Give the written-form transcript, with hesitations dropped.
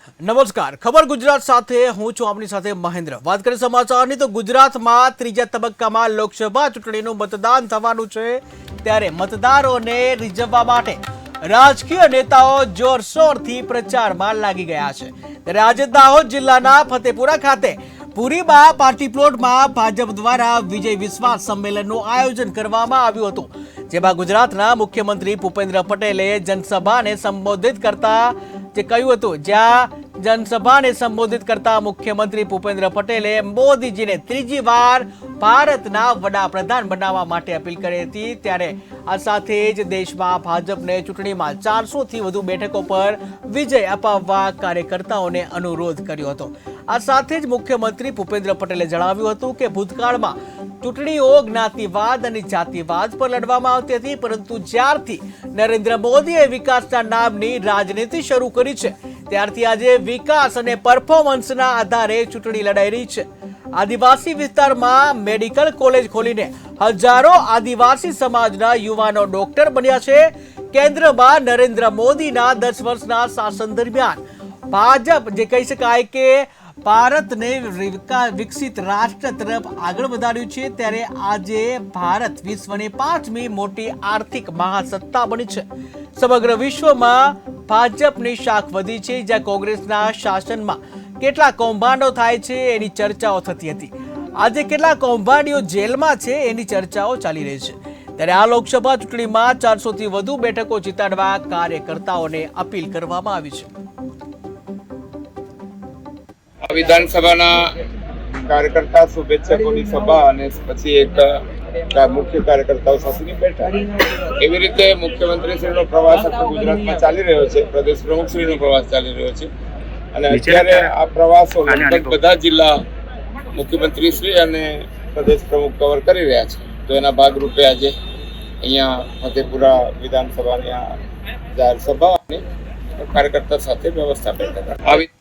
નમસ્કાર, ખબર ગુજરાત સાથે હું છું આપની સાથે મહેન્દ્ર। વાત કરીએ સમાચારની તો ગુજરાતમાં ત્રીજા તબક્કામાં લોકસભા ચૂંટણીનું મતદાન થવાનું છે, ત્યારે મતદારોને રીઝવવા માટે રાજકીય નેતાઓ જોરશોરથી પ્રચારમાં લાગી ગયા છે। ત્યારે આજે દાહોદ જિલ્લાના ફતેપુરા ખાતે પુરીમાં પાર્ટી પ્લોટમાં ભાજપ દ્વારા વિજય વિશ્વાસ સંમેલનનું આયોજન કરવામાં આવ્યું હતું, જેમાં ગુજરાતના મુખ્યમંત્રી ભૂપેન્દ્ર પટેલે જનસભાને સંબોધિત કરતા જે કહ્યું હતું, જ્યાં जनसभा ने संबोधित करता मुख्यमंत्री भूपेन्द्र पटेले मोदी जी ने त्रीजी बार भारतना वडाप्रधान बनावा माटे अपील करी हती। त्यारे आ साथे ज देशमां भाजपने चूंटणीमां 400 थी वधु बेठको पर विजय अपाववा कार्यकर्ताओने अनुरोध कर्यो हतो। आ साथे ज मुख्यमंत्री भूपेन्द्र पटेले जणाव्युं हतुं के भूतकाळमां चूंटणीओ ज्ञातिवाद अने जातिवाद पर लड़वामां आवती हती, परंतु ज्यारथी नरेन्द्र मोदीए विकासना नामनी राजनीति शरू करी छे त्यारथी आजे विकास अने परफोर्मन्सना आधारे चूंटणी लड़ाई रही छे। आदिवासी विस्तारमां मेडिकल कॉलेज खोलीने हजारों आदिवासी समाजना युवानो डॉक्टर बन्या छे। केन्द्रमां नरेन्द्र मोदीना 10 वर्षना शासन दरमियान भाजप जे कही शकाय के भारतने विकसित राष्ट्र तरफ आगळ वधार्યું છે, ત્યારે આજે ભારત વિશ્વની 5મી મોટી આર્થિક મહાસત્તા બની છે। સમગ્ર વિશ્વમાં ભાજપની શાખ વધી છે, જ્યાં કોંગ્રેસના શાસનમાં કેટલા કૌભાંડો થાય છે એની ચર્ચાઓ થતી હતી। આજે કેટલા કૌભાંડીઓ જેલમાં છે એની ચર્ચાઓ ચાલી રહી છે। ત્યારે આ લોકસભા ચૂંટણીમાં 400 થી વધુ બેઠકો જીતાડવા કાર્યકર્તાઓને અપીલ કરવામાં આવી છે। विधानसभा कार्यकर्ता शुभेच्छकोनी सभा અને પછી એક મુખ્ય કાર્યકર્તાઓ સાથેની બેઠક। એવી રીતે મુખ્યમંત્રીશ્રીનો પ્રવાસ આખા ગુજરાતમાં ચાલી રહ્યો છે, પ્રદેશ પ્રમુખશ્રીનો પ્રવાસ ચાલી રહ્યો છે અને અત્યારે આ પ્રવાસો લગભગ બધા જિલ્લા મુખ્યમંત્રીશ્રી અને પ્રદેશ પ્રમુખ કવર કરી રહ્યા છે। તો એના ભાગરૂપે આજે અહીંયા ફતેપુરા વિધાનસભાની આ જાહેર સભા અને કાર્યકર્તા સાથે વ્યવસ્થા બેઠક આવી।